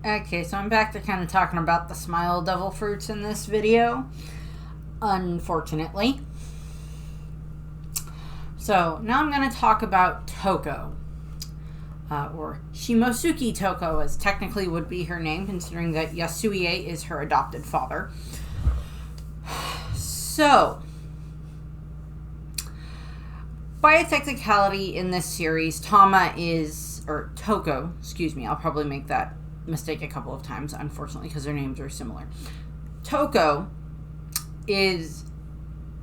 Okay, so I'm back to kind of talking about the Smile Devil fruits in this video, unfortunately. So now I'm going to talk about Toko, or Shimostuki Toko, as technically would be her name, considering that Yasuie is her adopted father. So, by a technicality in this series, Toko, I'll probably make that mistake a couple of times, unfortunately, because their names are similar. Toko is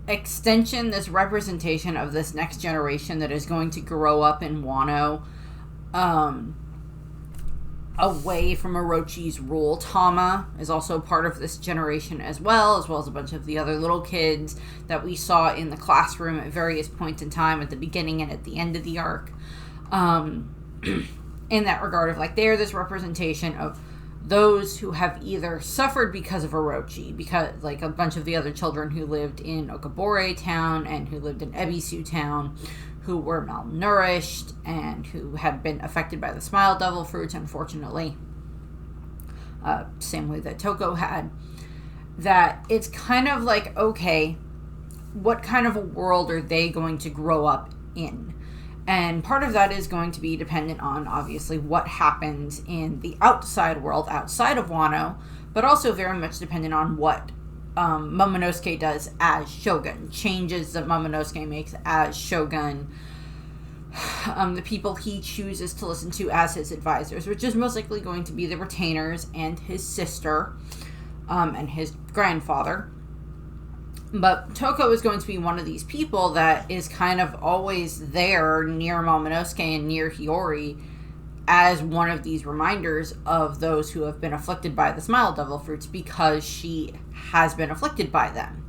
this representation of this next generation that is going to grow up in Wano, away from Orochi's rule. Tama is also part of this generation as well as a bunch of the other little kids that we saw in the classroom at various points in time, at the beginning and at the end of the arc. In that regard of, like, they're this representation of those who have either suffered because of Orochi, because, like, a bunch of the other children who lived in Okabore Town and who lived in Ebisu Town, who were malnourished and who had been affected by the Smile Devil fruits, unfortunately. Same way that Toko had. That it's kind of like, okay, what kind of a world are they going to grow up in? And part of that is going to be dependent on, obviously, what happens in the outside world, outside of Wano, but also very much dependent on what Momonosuke does as Shogun. Changes that Momonosuke makes as Shogun. The people he chooses to listen to as his advisors, which is most likely going to be the retainers and his sister, and his grandfather. But Toko is going to be one of these people that is kind of always there near Momonosuke and near Hiyori as one of these reminders of those who have been afflicted by the Smile Devil fruits, because she has been afflicted by them.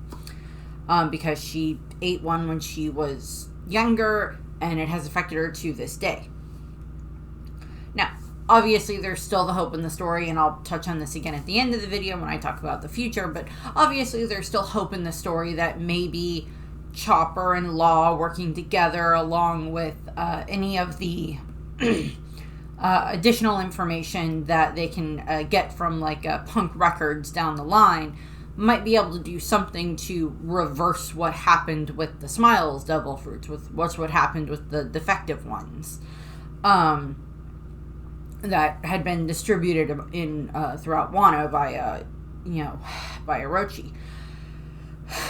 Because she ate one when she was younger, and it has affected her to this day. Now, obviously, there's still the hope in the story, and I'll touch on this again at the end of the video when I talk about the future, but obviously there's still hope in the story that maybe Chopper and Law working together, along with any of the additional information that they can get from, like, Punk Records down the line, might be able to do something to reverse what happened with the Smiles Devil fruits, with what happened with the defective ones. That had been distributed in throughout Wano by Orochi.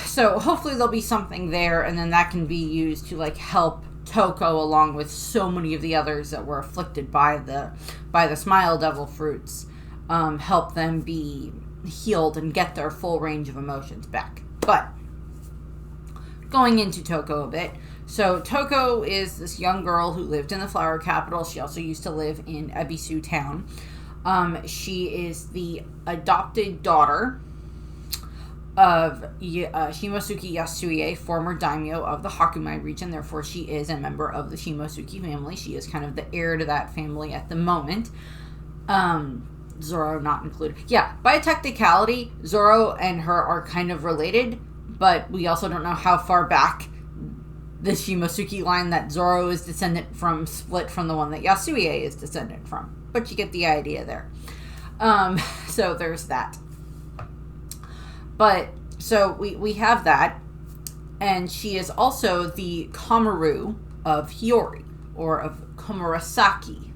So hopefully there'll be something there, and then that can be used to, like, help Toko along with so many of the others that were afflicted by the Smile Devil fruits, help them be healed and get their full range of emotions back. But going into Toko a bit. So Toko is this young girl who lived in the flower capital. She also used to live in Ebisu Town. She is the adopted daughter of Shimosuki Yasuie, former daimyo of the Hakumai region. Therefore, she is a member of the Shimosuki family. She is kind of the heir to that family at the moment. Zoro not included. Yeah, by a technicality, Zoro and her are kind of related, but we also don't know how far back the Shimosuki line that Zoro is descendant from split from the one that Yasuie is descendant from. But you get the idea there. So there's that. But, so we have that. And she is also the Kamaru of Hiyori, or of Komurasaki.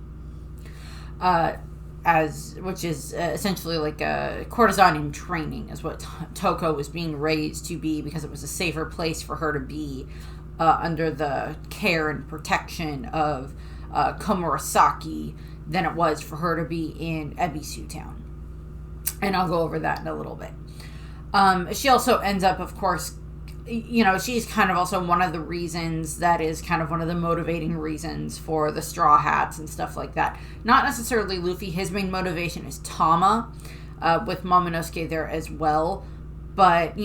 Which is essentially like a courtesan in training, is what Toko was being raised to be, because it was a safer place for her to be under the care and protection of Komurasaki than it was for her to be in Ebisu Town. And I'll go over that in a little bit. She also ends up, of course, she's kind of also one of the reasons that is kind of one of the motivating reasons for the Straw Hats and stuff like that. Not necessarily Luffy. His main motivation is Tama, with Momonosuke there as well. But,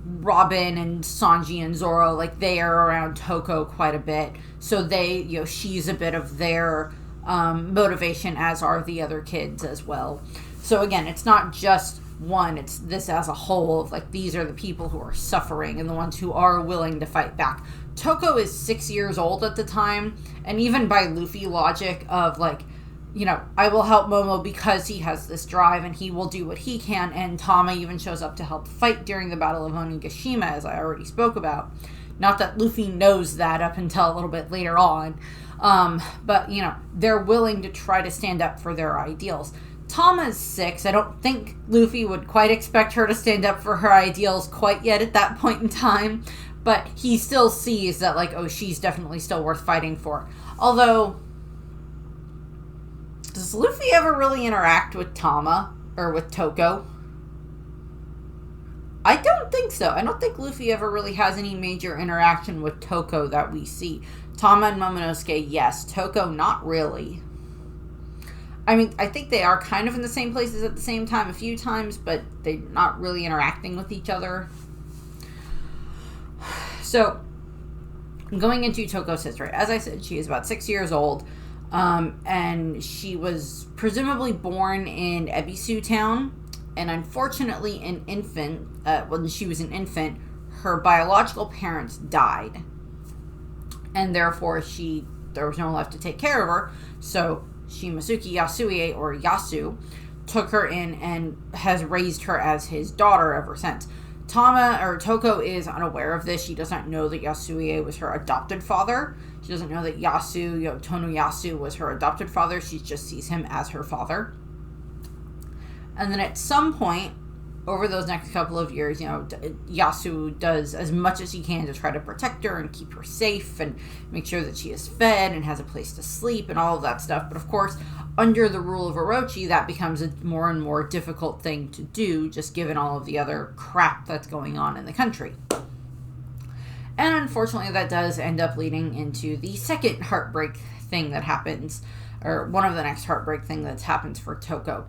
Robin and Sanji and Zoro, like, they are around Toko quite a bit. So she's a bit of their motivation, as are the other kids as well. So again, it's not just one, it's this as a whole of, like, these are the people who are suffering and the ones who are willing to fight back. Toko is 6 years old at the time, and even by Luffy logic of, like, I will help Momo because he has this drive and he will do what he can. And Tama even shows up to help fight during the Battle of Onigashima, as I already spoke about. Not that Luffy knows that up until a little bit later on. But, they're willing to try to stand up for their ideals. Tama's 6. I don't think Luffy would quite expect her to stand up for her ideals quite yet at that point in time. But he still sees that, she's definitely still worth fighting for. Although, does Luffy ever really interact with Tama or with Toko? I don't think so. I don't think Luffy ever really has any major interaction with Toko that we see. Tama and Momonosuke, yes. Toko, not really. I mean, I think they are kind of in the same places at the same time a few times, but they're not really interacting with each other. So, going into Toko's history, as I said, she is about 6 years old. And she was presumably born in Ebisu Town, and unfortunately when she was an infant, her biological parents died, and therefore there was no one left to take care of her, so Shimostuki Yasue, or Yasu, took her in and has raised her as his daughter ever since. Toko is unaware of this. She does not know that Yasue was her adopted father. She doesn't know that Tonoyasu was her adopted father. She just sees him as her father. And then at some point, over those next couple of years, Yasu does as much as he can to try to protect her and keep her safe and make sure that she is fed and has a place to sleep and all of that stuff. But of course, under the rule of Orochi, that becomes a more and more difficult thing to do, just given all of the other crap that's going on in the country. And unfortunately, that does end up leading into the second heartbreak thing that happens, or one of the next heartbreak thing that happens for Toko,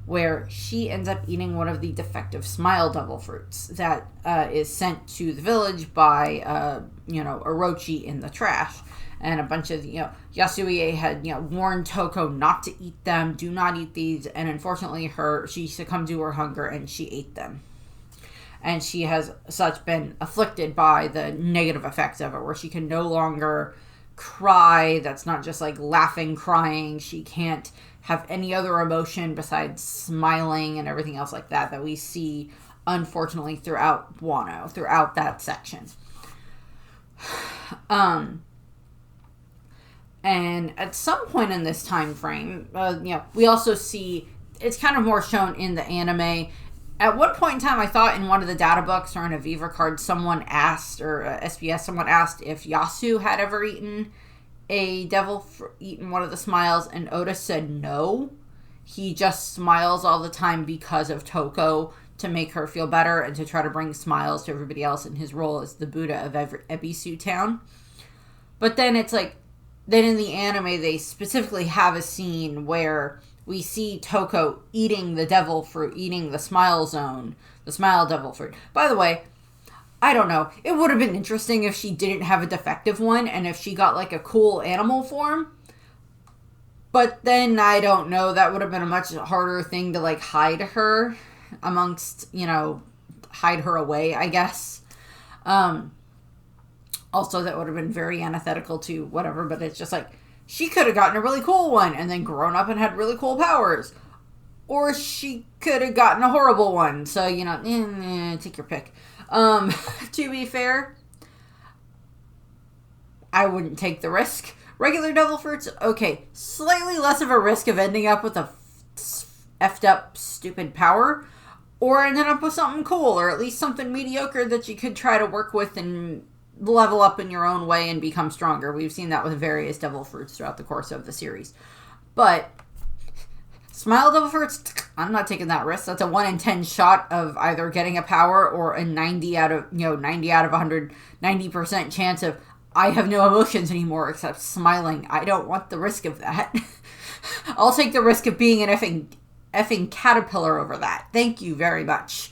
where she ends up eating one of the defective smile devil fruits that is sent to the village by, Orochi in the trash. And a bunch of, Yasue had, warned Toko not to eat them, do not eat these, and unfortunately she succumbed to her hunger and she ate them. And she has such been afflicted by the negative effects of it, where she can no longer cry. That's not just laughing, crying. She can't have any other emotion besides smiling and everything else like that we see, unfortunately, throughout Wano, throughout that section. And at some point in this time frame, we also see, it's kind of more shown in the anime. At one point in time, I thought in one of the data books or in a Viva card, someone asked, or SPS, someone asked if Yasu had ever eaten one of the smiles, and Oda said no. He just smiles all the time because of Toko, to make her feel better and to try to bring smiles to everybody else in his role as the Buddha of Ebisu Town. But then then in the anime, they specifically have a scene where we see Toko eating the devil fruit, eating the smile devil fruit. By the way, I don't know. It would have been interesting if she didn't have a defective one and if she got a cool animal form. But then, I don't know, that would have been a much harder thing to hide her amongst, hide her away, I guess. Also, that would have been very antithetical to whatever, but it's just she could have gotten a really cool one and then grown up and had really cool powers. Or she could have gotten a horrible one. So, take your pick. To be fair, I wouldn't take the risk. Regular devil fruits, okay, slightly less of a risk of ending up with a effed up, stupid power, or ending up with something cool, or at least something mediocre that you could try to work with and level up in your own way and become stronger. We've seen that with various devil fruits throughout the course of the series. But smile devil fruits, I'm not taking that risk. That's a 1 in 10 shot of either getting a power or a 90 out of 100, 90% chance of I have no emotions anymore except smiling. I don't want the risk of that. I'll take the risk of being an effing caterpillar over that. Thank you very much.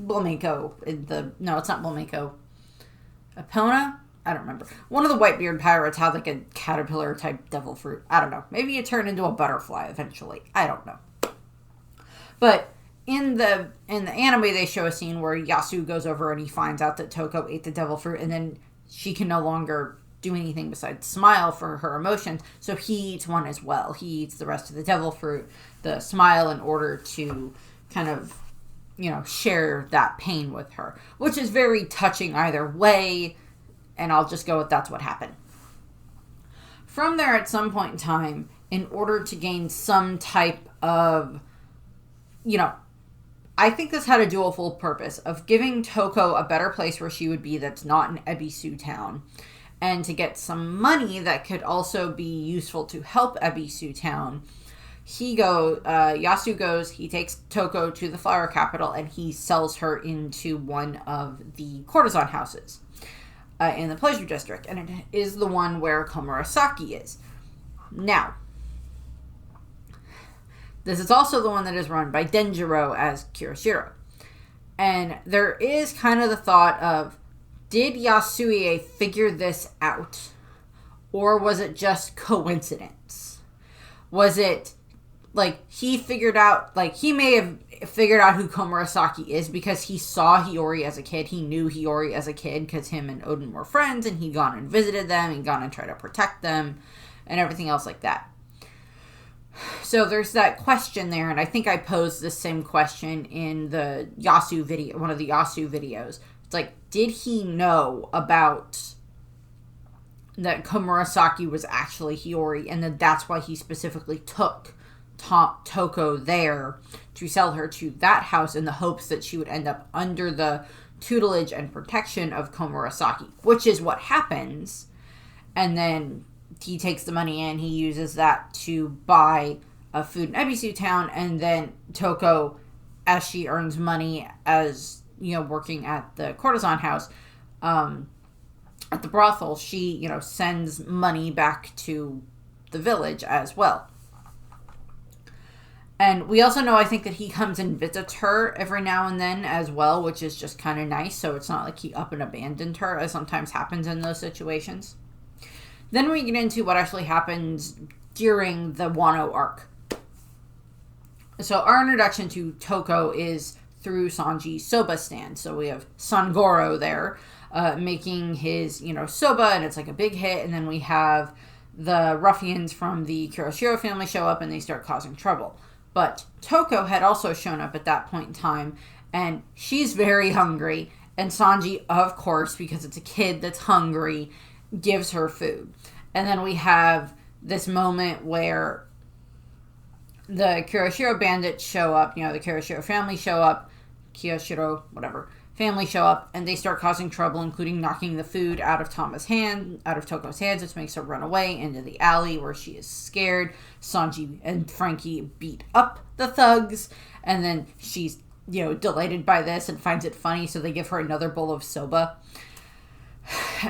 Blumeko. No, it's not Blumeko. Epona? I don't remember. One of the Whitebeard pirates had a caterpillar type devil fruit. I don't know. Maybe it turned into a butterfly eventually. I don't know. But in the anime, they show a scene where Yasu goes over and he finds out that Toko ate the devil fruit, and then she can no longer do anything besides smile for her emotions. So he eats one as well. He eats the rest of the devil fruit, the smile, in order to kind of, share that pain with her, which is very touching either way. And I'll just go with that's what happened. From there, at some point in time, in order to gain some type of, I think this had a dual purpose of giving Toko a better place where she would be that's not in Ebisu Town, and to get some money that could also be useful to help Ebisu Town. Yasu goes, he takes Toko to the flower capital, and he sells her into one of the courtesan houses in the pleasure district, and it is the one where Komurasaki is. Now, this is also the one that is run by Denjiro as Kirishiro. And there is kind of the thought of, did Yasue figure this out? Or was it just coincidence? Was it, he figured out, he may have figured out who Komurasaki is because he saw Hiyori as a kid. He knew Hiyori as a kid because him and Odin were friends, and he'd gone and visited them, and gone and tried to protect them, and everything else like that. So there's that question there, and I think I posed the same question in the Yasu video, one of the Yasu videos. It's did he know about that Komurasaki was actually Hiyori, and that's why he specifically took Toko there to sell her to that house in the hopes that she would end up under the tutelage and protection of Komurasaki, which is what happens. And then he takes the money and he uses that to buy a food in Ebisu Town, and then Toko, as she earns money as, working at the courtesan house, at the brothel, she, sends money back to the village as well. And we also know, I think, that he comes and visits her every now and then as well, which is just kind of nice. So it's not like he up and abandoned her, as sometimes happens in those situations. Then we get into what actually happens during the Wano arc. So our introduction to Toko is through Sanji's soba stand. So we have Sangoro there making his, soba, and it's a big hit. And then we have the ruffians from the Kuroshiro family show up, and they start causing trouble. But Toko had also shown up at that point in time, and she's very hungry. And Sanji, of course, because it's a kid that's hungry, gives her food. And then we have this moment where the Kuroshiro bandits show up, the Kuroshiro family show up, family show up, and they start causing trouble, including knocking the food out of Toko's hands, which makes her run away into the alley where she is scared. Sanji and Frankie beat up the thugs, and then she's, delighted by this and finds it funny, so they give her another bowl of soba.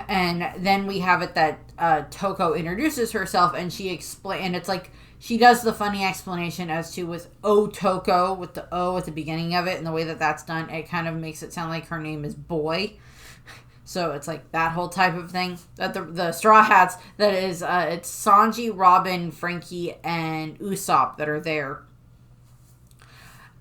And then we have it that Toko introduces herself, and and it's she does the funny explanation as to with Toko, with the O at the beginning of it, and the way that that's done, it kind of makes it sound like her name is Boy. So it's that whole type of thing. That the Straw Hats, that is, it's Sanji, Robin, Frankie, and Usopp that are there.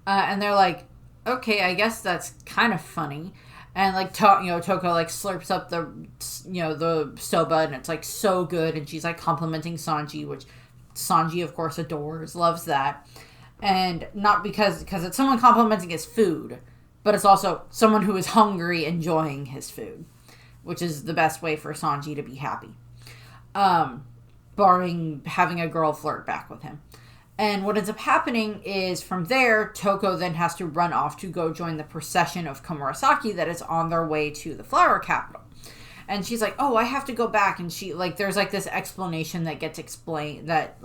And they're okay, I guess that's kind of funny. And Toko slurps up the soba, and it's so good, and she's complimenting Sanji, which Sanji of course adores, loves that. And not because it's someone complimenting his food, but it's also someone who is hungry enjoying his food, which is the best way for Sanji to be happy. Barring having a girl flirt back with him. And what ends up happening is, from there, Toko then has to run off to go join the procession of Komurasaki that is on their way to the flower capital. And she's oh, I have to go back. And she, there's this explanation that gets explained, that,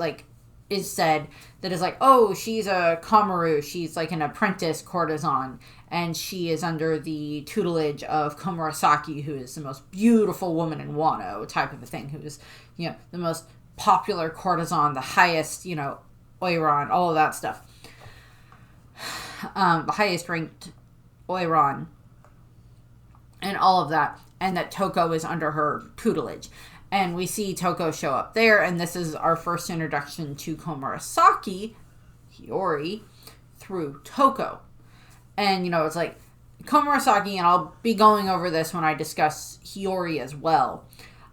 is said, that is oh, she's a Komaru. She's an apprentice courtesan. And she is under the tutelage of Komurasaki, who is the most beautiful woman in Wano, type of a thing, who is, the most popular courtesan, the highest, Oiran, all of that stuff. The highest ranked Oiran, and all of that. And that Toko is under her tutelage. And we see Toko show up there, and this is our first introduction to Komurasaki, Hiyori, through Toko. And, it's Komurasaki, and I'll be going over this when I discuss Hiyori as well.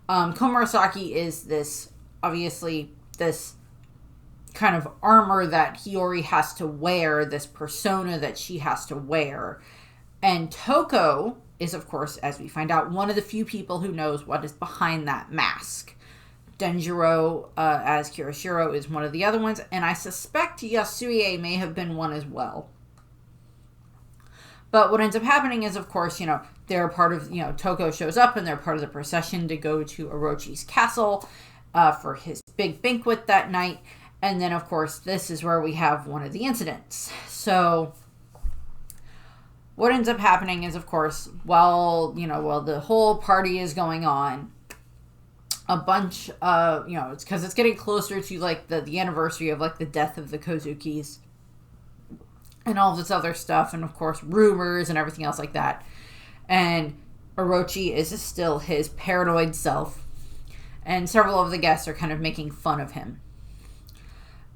Komurasaki is this, obviously, this kind of armor that Hiyori has to wear, this persona that she has to wear. And Toko is, of course, as we find out, one of the few people who knows what is behind that mask. Denjiro, as Kirishiro, is one of the other ones, and I suspect Yasuie may have been one as well. But what ends up happening is, of course, they're part of, Toko shows up and they're part of the procession to go to Orochi's castle for his big banquet that night. And then, of course, this is where we have one of the incidents. So what ends up happening is, of course, while the whole party is going on, a bunch of, it's because it's getting closer to, like, the anniversary of, like, the death of the Kozukis and all this other stuff, and, of course, rumors and everything else like that. And Orochi is still his paranoid self, and several of the guests are kind of making fun of him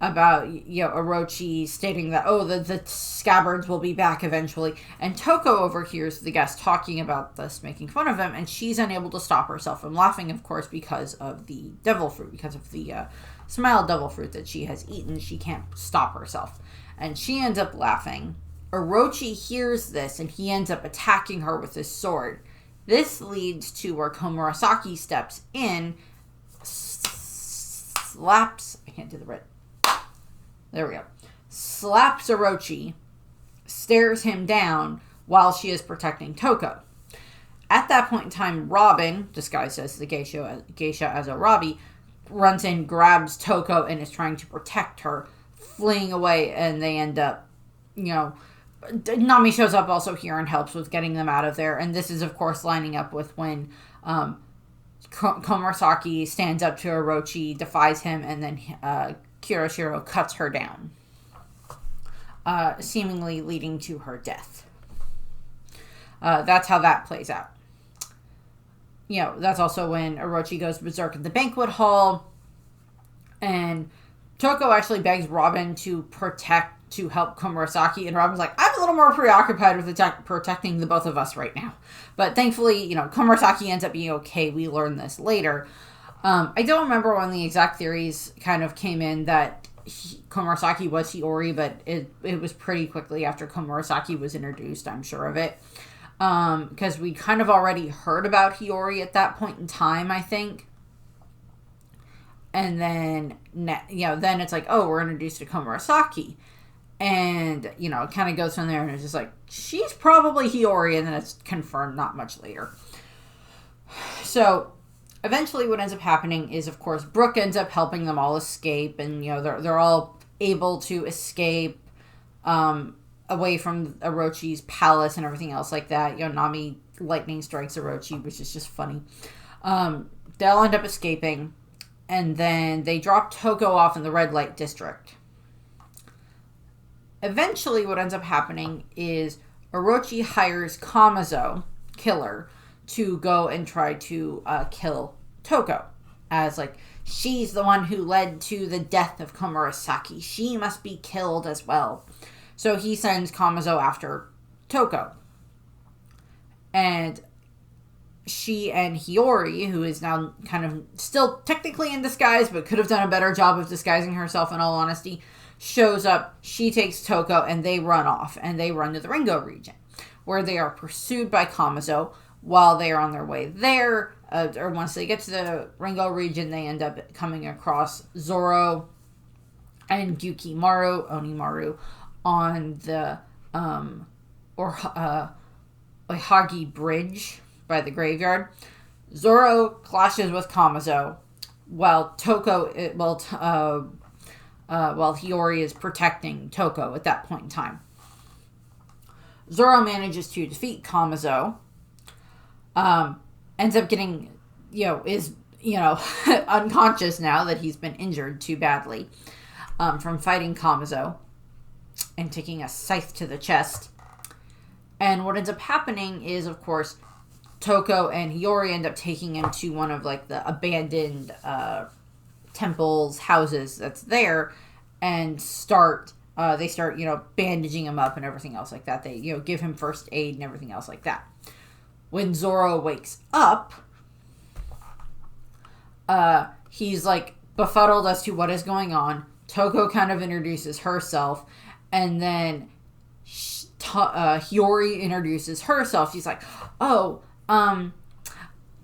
about, Orochi stating that, the scabbards will be back eventually. And Toko overhears the guest talking about this, making fun of him, and she's unable to stop herself from laughing, of course, because of the devil fruit, because of the smile devil fruit that she has eaten. She can't stop herself. And she ends up laughing. Orochi hears this, and he ends up attacking her with his sword. This leads to where Komurasaki steps in, slaps... I can't do the right... There we go. Slaps Orochi, stares him down while she is protecting Toko. At that point in time, Robin, disguised as the geisha as Arabi, runs in, grabs Toko, and is trying to protect her, fleeing away, and they end up, Nami shows up also here and helps with getting them out of there. And this is, of course, lining up with when Komurasaki stands up to Orochi, defies him, and then Kirishiro cuts her down, seemingly leading to her death. That's how that plays out. That's also when Orochi goes berserk in the banquet hall, and Toko actually begs Robin to help Komurasaki, and Robin's like, I'm a little more preoccupied with protecting the both of us right now. But thankfully, Komurasaki ends up being okay. We learn this later. I don't remember when the exact theories kind of came in that Komurasaki was Hiyori, but it was pretty quickly after Komurasaki was introduced, I'm sure of it. Because we kind of already heard about Hiyori at that point in time, I think. And then, then it's like, we're introduced to Komurasaki. And, it kind of goes from there, and it's just like, she's probably Hiyori, and then it's confirmed not much later. So eventually what ends up happening is, of course, Brooke ends up helping them all escape, and, they're all able to escape away from Orochi's palace and everything else like that. Nami lightning strikes Orochi, which is just funny. They'll end up escaping, and then they drop Toko off in the red light district. Eventually what ends up happening is Orochi hires Kamazo, killer, to go and try to kill Toko. As, like, she's the one who led to the death of Komurasaki. She must be killed as well. So he sends Kamazo after Toko. And she and Hiyori, who is now kind of still technically in disguise, but could have done a better job of disguising herself in all honesty, shows up. She takes Toko, and they run off. And they run to the Ringo region, where they are pursued by Kamazo. While they are on their way there, or once they get to the Ringo region, they end up coming across Zoro and Onimaru, on the Oihagi Bridge by the graveyard. Zoro clashes with Kamazo, while Hiyori is protecting Toko at that point in time. Zoro manages to defeat Kamazo. Ends up getting, is unconscious now that he's been injured too badly from fighting Kamazo and taking a scythe to the chest. And what ends up happening is, of course, Toko and Hiyori end up taking him to one of, like, the abandoned temples, houses that's there, and they start, bandaging him up and everything else like that. They, give him first aid and everything else like that. When Zoro wakes up, He's like befuddled as to what is going on. Toko kind of introduces herself, and then Hiyori introduces herself. She's like, "Oh, I'm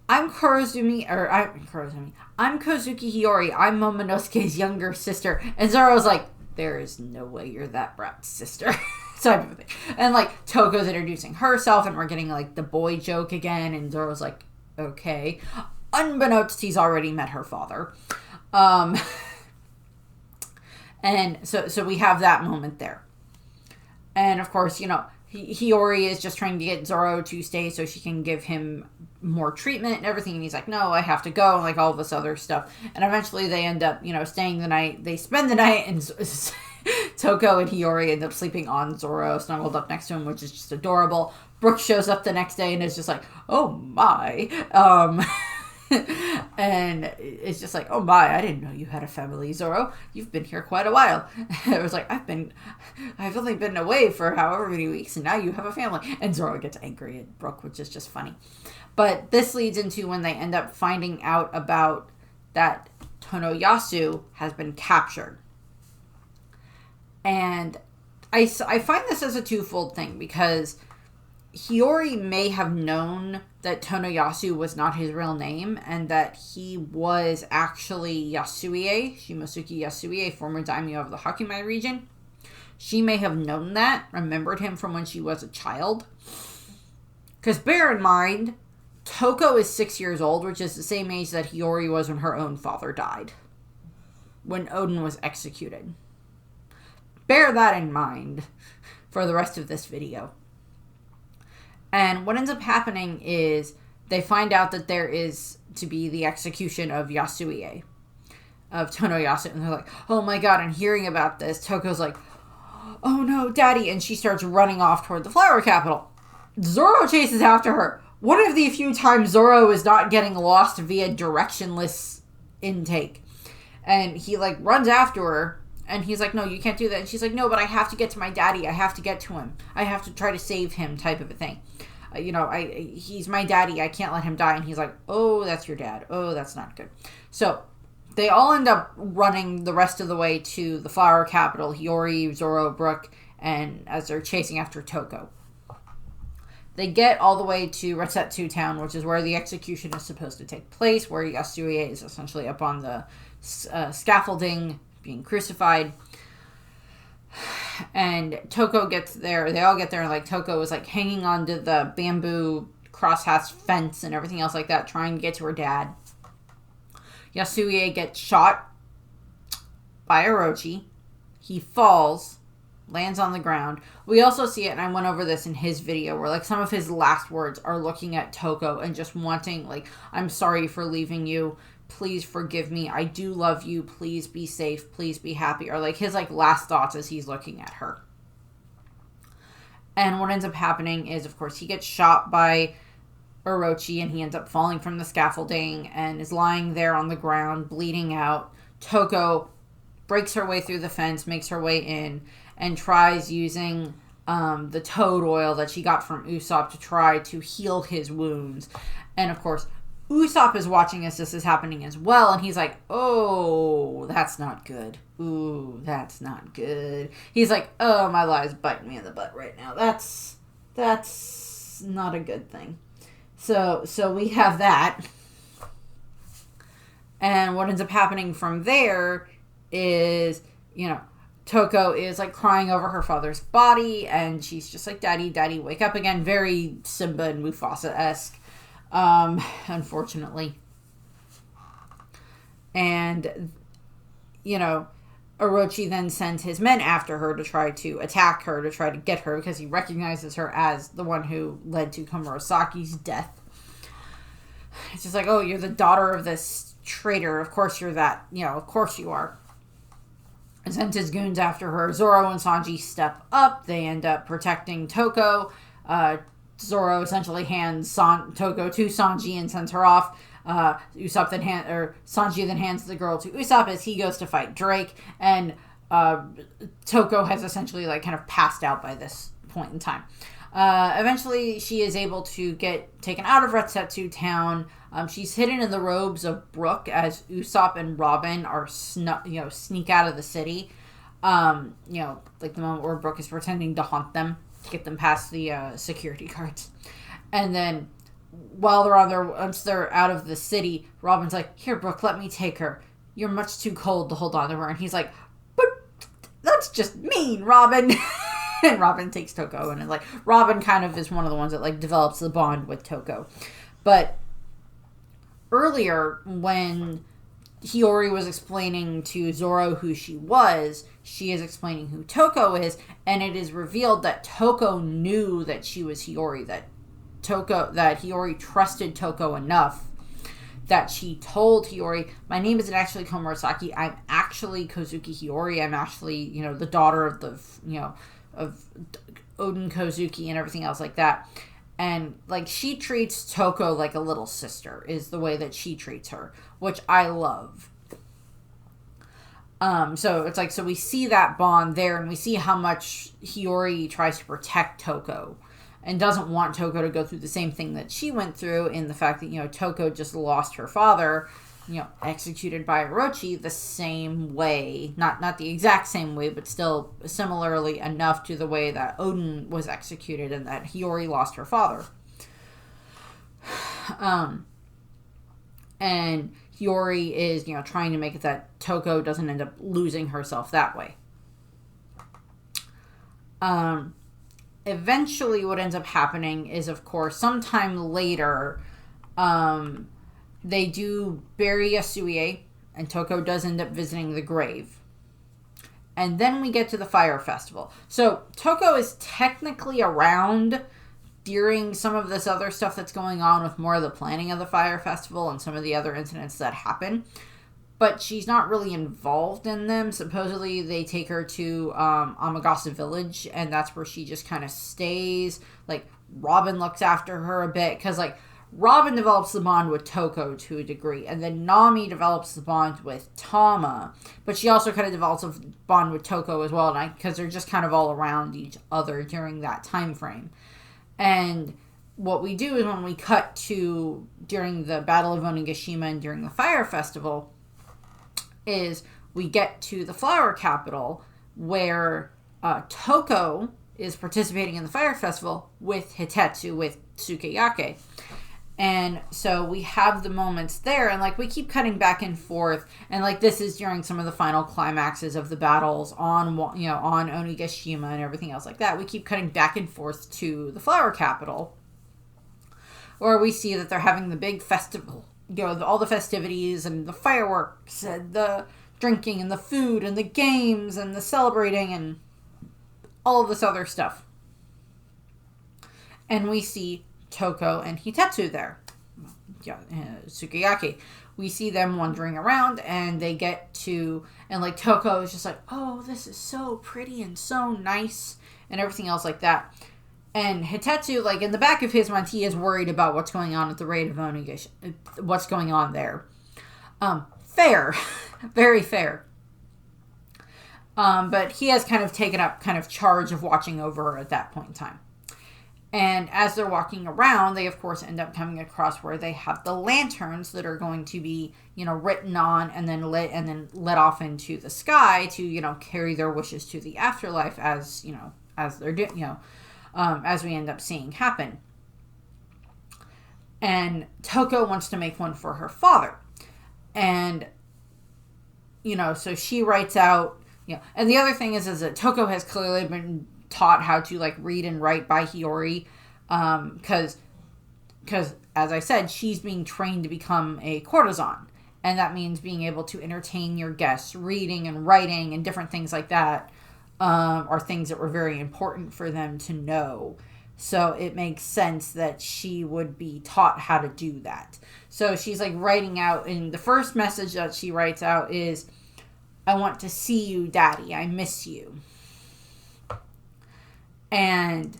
Kozuki Hiyori. I'm Momonosuke's younger sister." And Zoro's like, "There is no way you're that brat's sister." Type of thing. And like Toko's introducing herself, and we're getting like the boy joke again, and Zoro's like, "Okay." Unbeknownst, he's already met her father. And so we have that moment there. And of course, Hiyori is just trying to get Zoro to stay so she can give him more treatment and everything. And he's like, "No, I have to go," and like all this other stuff. And eventually they end up, staying the night. They spend the night, and Toko and Hiyori end up sleeping on Zoro, snuggled up next to him, which is just adorable. Brooke shows up the next day and is just like, "Oh my." And it's just like, "Oh my, I didn't know you had a family, Zoro. You've been here quite a while." It was like, I've only been away for however many weeks, and now you have a family. And Zoro gets angry at Brooke, which is just funny. But this leads into when they end up finding out about that Tonoyasu has been captured. And I find this as a twofold thing, because Hiyori may have known that Tonoyasu was not his real name, and that he was actually Yasue, Shimostuki Yasue, former daimyo of the Hakimai region. She may have known that, remembered him from when she was a child. Because bear in mind, Toko is 6 years old, which is the same age that Hiyori was when her own father died, when Odin was executed. Bear that in mind for the rest of this video. And what ends up happening is they find out that there is to be the execution of Yasue, of Tonoyasu, and they're like, "Oh my god," and hearing about this, Toko's like, "Oh no, daddy," and she starts running off toward the flower capital. Zoro chases after her. One of the few times Zoro is not getting lost via directionless intake. And he like runs after her, and he's like, "No, you can't do that." And she's like, "No, but I have to get to my daddy. I have to get to him. I have to try to save him," type of a thing. He's my daddy. I can't let him die. And he's like, "Oh, that's your dad. Oh, that's not good." So they all end up running the rest of the way to the flower capital, Hiyori, Zoro, Brooke, and as they're chasing after Toko. They get all the way to Retsetsu Town, which is where the execution is supposed to take place, where Yasue is essentially up on the scaffolding, being crucified. And Toko gets there. They all get there, and like Toko is like hanging onto the bamboo crosshatch fence and everything else like that, trying to get to her dad. Yasue gets shot by Orochi. He falls, lands on the ground. We also see it, and I went over this in his video, where like some of his last words are looking at Toko and just wanting, like, "I'm sorry for leaving you. Please forgive me. I do love you. Please be safe. Please be happy." Or like his like last thoughts as he's looking at her. And what ends up happening is, of course, he gets shot by Orochi, and he ends up falling from the scaffolding and is lying there on the ground, bleeding out. Toko breaks her way through the fence, makes her way in, and tries using the toad oil that she got from Usopp to try to heal his wounds. And of course, Usopp is watching as this is happening as well, and he's like, "Oh, that's not good. Ooh, that's not good." He's like, "Oh, my life's biting me in the butt right now. That's not a good thing." So we have that. And what ends up happening from there is, Toko is like crying over her father's body, and she's just like, "Daddy, daddy, wake up again." Very Simba and Mufasa-esque. Unfortunately. And, Orochi then sends his men after her to try to attack her, to try to get her, because he recognizes her as the one who led to Komurasaki's death. It's just like, "Oh, you're the daughter of this traitor. Of course you're that. Of course you are." And sends his goons after her. Zoro and Sanji step up. They end up protecting Toko. Zoro essentially hands Toko to Sanji and sends her off. Sanji then hands the girl to Usopp as he goes to fight Drake, and Toko has essentially like kind of passed out by this point in time. Eventually, she is able to get taken out of Retsetsu Town. She's hidden in the robes of Brooke as Usopp and Robin are sneak out of the city. Like the moment where Brooke is pretending to haunt them to get them past the security guards. And then while once they're out of the city, Robin's like, "Here, Brooke, let me take her. You're much too cold to hold on to her." And he's like, "But that's just mean, Robin." And Robin takes Toko, and like Robin kind of is one of the ones that like develops the bond with Toko. But earlier, when Hiyori was explaining to Zoro who she is explaining who Toko is, and it is revealed that Toko knew that she was Hiyori, that Hiyori trusted Toko enough that she told Hiyori, "My name isn't actually Komurasaki. I'm actually Kozuki Hiyori. I'm actually, the daughter of of Oden Kozuki," and everything else like that. And like she treats Toko like a little sister is the way that she treats her, which I love. So it's like, so we see that bond there, and we see how much Hiyori tries to protect Toko and doesn't want Toko to go through the same thing that she went through, in the fact that, Toko just lost her father, executed by Orochi the same way, not the exact same way, but still similarly enough to the way that Oden was executed and that Hiyori lost her father. And Hiyori is, trying to make it that Toko doesn't end up losing herself that way. Eventually what ends up happening is, of course, sometime later, they do bury Yasuie, and Toko does end up visiting the grave. And then we get to the Fire Festival. So Toko is technically around during some of this other stuff that's going on with more of the planning of the Fire Festival and some of the other incidents that happen. But she's not really involved in them. Supposedly they take her to Amagasa Village, and that's where she just kind of stays. Like, Robin looks after her a bit, because, like, Robin develops the bond with Toko to a degree, and then Nami develops the bond with Tama, but she also kind of develops a bond with Toko as well, because they're just kind of all around each other during that time frame. And what we do is, when we cut to during the Battle of Onigashima and during the Fire Festival, is we get to the Flower Capital, where Toko is participating in the Fire Festival with Hitetsu, with Sukeyake. And so we have the moments there, and like we keep cutting back and forth, and like this is during some of the final climaxes of the battles on Onigashima and everything else like that. We keep cutting back and forth to the Flower Capital, where we see that they're having the big festival, all the festivities and the fireworks and the drinking and the food and the games and the celebrating and all of this other stuff. And we see Toko and Hitetsu there. Sukeyake. We see them wandering around, and they get to, and like Toko is just like, "Oh, this is so pretty and so nice," and everything else like that. And Hitetsu, like in the back of his mind, he is worried about what's going on at the raid of Onigashima, what's going on there. Fair. Very fair. But he has kind of taken up kind of charge of watching over her at that point in time. And as they're walking around, they, of course, end up coming across where they have the lanterns that are going to be, written on and then lit and then let off into the sky to, carry their wishes to the afterlife as, as they're doing, as we end up seeing happen. And Toko wants to make one for her father. And, so she writes out, and the other thing is that Toko has clearly been taught how to like read and write by Hiyori, because as I said, she's being trained to become a courtesan, and that means being able to entertain your guests. Reading and writing and different things like that are things that were very important for them to know. So it makes sense that she would be taught how to do that. So she's like writing out, and the first message that she writes out is, "I want to see you, Daddy. I miss you." And,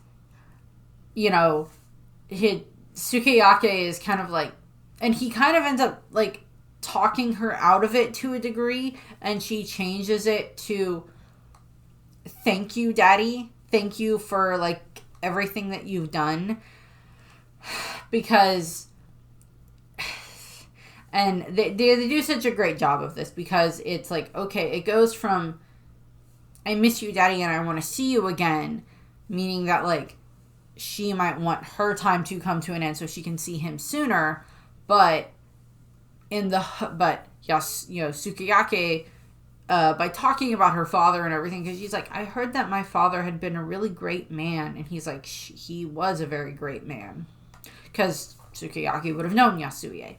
Sukeyake is kind of like, and he kind of ends up like talking her out of it to a degree, and she changes it to, "Thank you, Daddy. Thank you for like everything that you've done." Because And they do such a great job of this, because it's like, okay, it goes from, I miss you, Daddy, and I want to see you again, meaning that, like, she might want her time to come to an end so she can see him sooner, but yes, Sukiyake, by talking about her father and everything, because she's like, I heard that my father had been a really great man, and he's like, he was a very great man, because Sukiyake would have known Yasuie,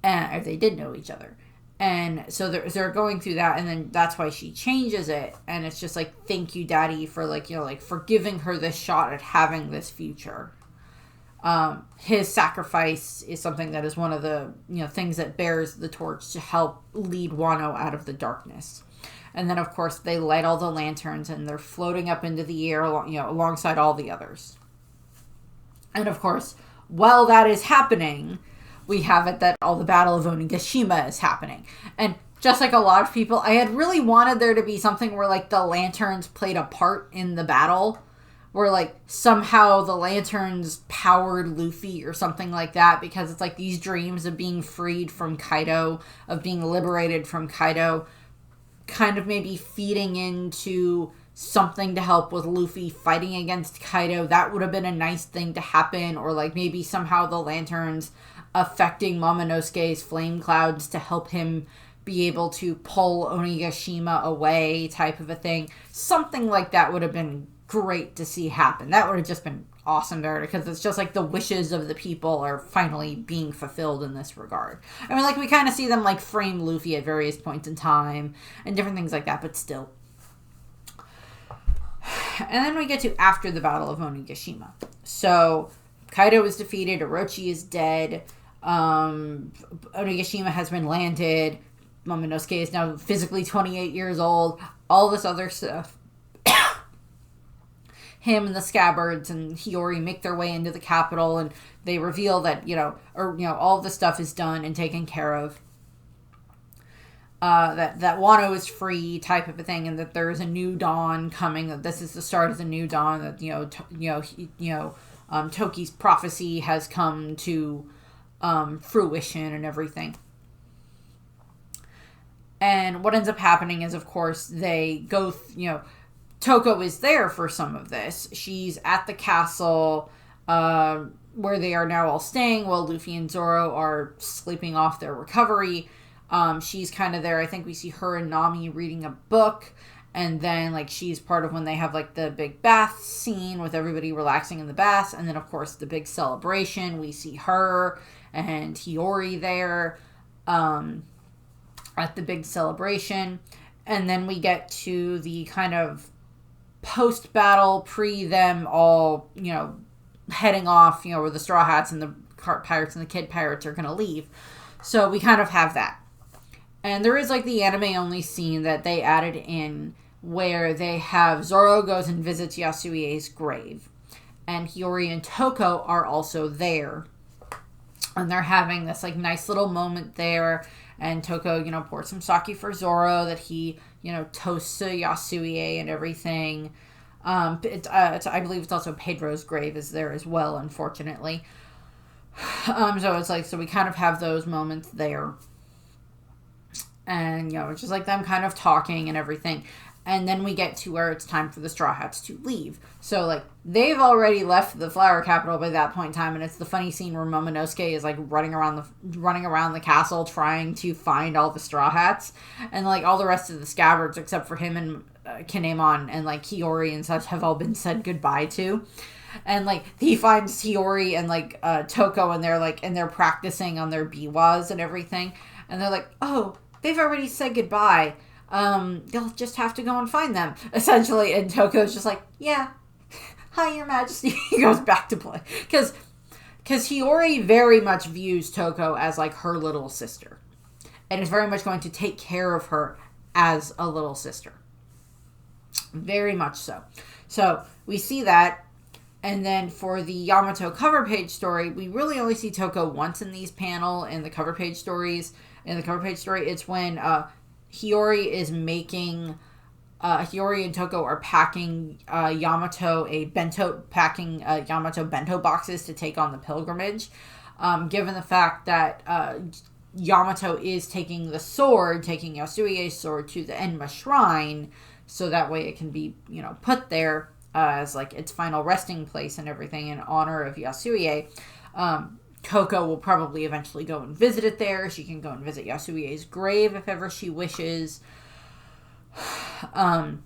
and if they did know each other. And so they're going through that, and then that's why she changes it, and it's just like, thank you, Daddy, for, like, for giving her this shot at having this future. His sacrifice is something that is one of the, things that bears the torch to help lead Wano out of the darkness. And then, of course, they light all the lanterns, and they're floating up into the air, alongside all the others. And, of course, while that is happening, we have it that all the Battle of Onigashima is happening. And just like a lot of people, I had really wanted there to be something where, like, the lanterns played a part in the battle, where, like, somehow the lanterns powered Luffy or something like that, because it's like these dreams of being freed from Kaido, of being liberated from Kaido, kind of maybe feeding into something to help with Luffy fighting against Kaido. That would have been a nice thing to happen. Or, like, maybe somehow the lanterns affecting Momonosuke's flame clouds to help him be able to pull Onigashima away, type of a thing. Something like that would have been great to see happen. That would have just been awesome there, because it's just like the wishes of the people are finally being fulfilled in this regard. I mean, like, we kind of see them, like, frame Luffy at various points in time and different things like that, but still. And then we get to after the Battle of Onigashima. So Kaido is defeated, Orochi is dead, Onigashima has been landed, Momonosuke is now physically 28 years old, all this other stuff. Him and the Scabbards and Hiyori make their way into the capital, and they reveal that, all of the stuff is done and taken care of. That Wano is free, type of a thing, and that there is a new dawn coming, that this is the start of the new dawn, that, Toki's prophecy has come to fruition and everything. And what ends up happening is, of course, they go, Toko is there for some of this. She's at the castle where they are now all staying, while Luffy and Zoro are sleeping off their recovery. She's kind of there. I think we see her and Nami reading a book. And then, like, she's part of when they have, like, the big bath scene with everybody relaxing in the baths. And then, of course, the big celebration. We see her and Hiyori there at the big celebration. And then we get to the kind of post-battle, pre-them all, heading off, where the Straw Hats and the Cart Pirates and the Kid Pirates are going to leave. So we kind of have that. And there is, like, the anime-only scene that they added in, where they have Zoro goes and visits Yasuie's grave. And Hiyori and Toko are also there. And they're having this, like, nice little moment there. And Toko, pours some sake for Zoro that he, toasts to Yasue and everything. I believe it's also Pedro's grave is there as well, unfortunately. So it's like, so we kind of have those moments there. And, it's just like them kind of talking and everything. And then we get to where it's time for the Straw Hats to leave. So, like, they've already left the Flower Capital by that point in time, and it's the funny scene where Momonosuke is, like, running around the castle trying to find all the Straw Hats. And, like, all the rest of the Scabbards, except for him and Kinemon and, like, Hiyori and such, have all been said goodbye to. And, like, he finds Hiyori and, like, Toko, and they're practicing on their biwas and everything. And they're like, oh, they've already said goodbye. You'll just have to go and find them, essentially. And Toko's just like, yeah, hi, Your Majesty. He goes back to play. Because Hiyori very much views Toko as, like, her little sister. And is very much going to take care of her as a little sister. Very much so. So, we see that. And then for the Yamato cover page story, we really only see Toko once in these in the cover page stories. In the cover page story, it's when Hiyori is making... Hiyori and Toko are packing Yamato bento boxes to take on the pilgrimage. given the fact that Yamato is taking the sword, taking Yasuie's sword to the Enma Shrine, so that way it can be, you know, put there as like its final resting place and everything in honor of Yasuie. Toko will probably eventually go and visit it there. She can go and visit Yasuie's grave if ever she wishes. I'm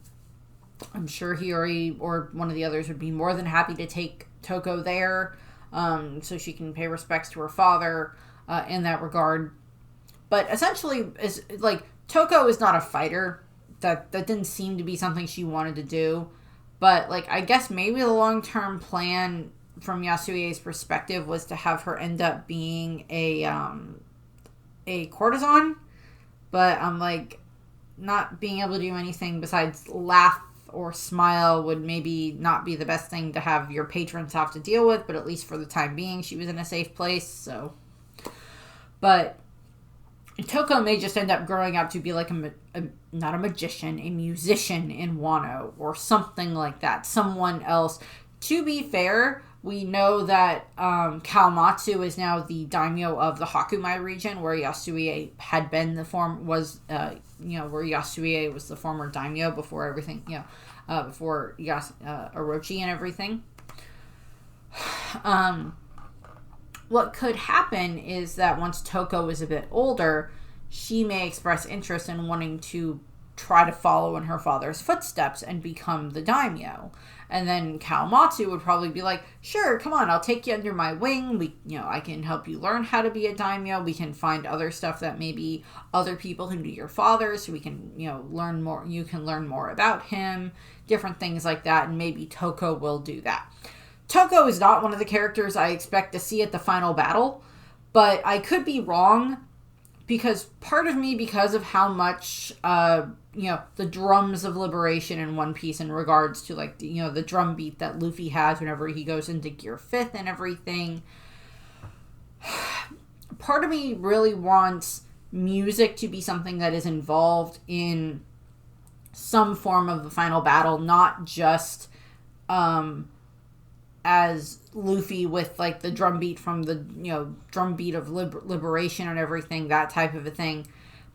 sure Hiyori or one of the others would be more than happy to take Toko there, so she can pay respects to her father in that regard. But essentially, is like Toko is not a fighter. That didn't seem to be something she wanted to do. But like, I guess maybe the long-term plan from Yasuie's perspective was to have her end up being a courtesan. But I'm like, not being able to do anything besides laugh or smile would maybe not be the best thing to have your patrons have to deal with. But at least for the time being, she was in a safe place. So, but Toko may just end up growing up to be like not a magician, a musician in Wano or something like that. Someone else. To be fair, we know that Kawamatsu is now the daimyo of the Hakumai region, where Yasuie had been where Yasuie was the former daimyo before everything, before Orochi and everything. What could happen is that once Toko is a bit older, she may express interest in wanting to try to follow in her father's footsteps and become the daimyo. And then Kawamatsu would probably be like, sure, come on, I'll take you under my wing. I can help you learn how to be a daimyo. We can find other stuff that maybe other people who knew your father, so we can, learn more. You can learn more about him, different things like that. And maybe Toko will do that. Toko is not one of the characters I expect to see at the final battle, but I could be wrong, because part of me, because of how much, the drums of liberation in One Piece in regards to, like, the drum beat that Luffy has whenever he goes into Gear 5th and everything, part of me really wants music to be something that is involved in some form of the final battle, not just, as Luffy with, like, the drum beat from the, drum beat of liberation and everything, that type of a thing.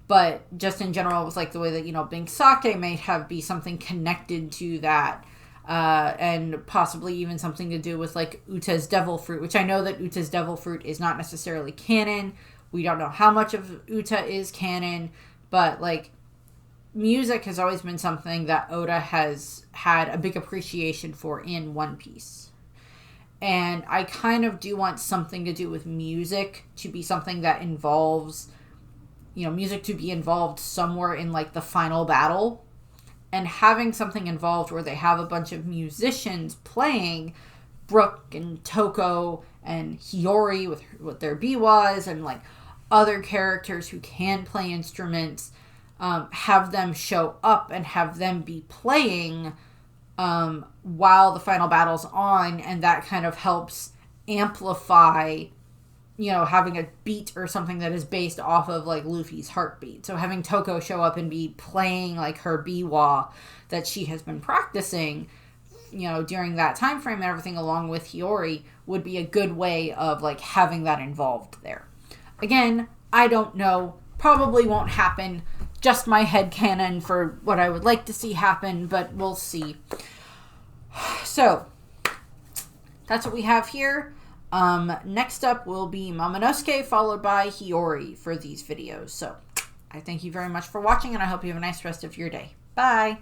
But just in general, it was like the way that, Bing Sake may be something connected to that. And possibly even something to do with, like, Uta's Devil Fruit, which I know that Uta's Devil Fruit is not necessarily canon. We don't know how much of Uta is canon. But, like, music has always been something that Oda has had a big appreciation for in One Piece. And I kind of do want something to do with music to be something that involves, music to be involved somewhere in, like, the final battle. And having something involved where they have a bunch of musicians playing, Brook and Toko and Hiyori with their biwas and, like, other characters who can play instruments, have them show up and have them be playing while the final battle's on, and that kind of helps amplify, having a beat or something that is based off of, like, Luffy's heartbeat. So having Toko show up and be playing, like, her biwa that she has been practicing, during that time frame and everything, along with Hiyori, would be a good way of, like, having that involved there. Again, I don't know. Probably won't happen. Just my headcanon for what I would like to see happen, but we'll see. So, that's what we have here. Next up will be Momonosuke, followed by Hiyori for these videos. So, I thank you very much for watching, and I hope you have a nice rest of your day. Bye!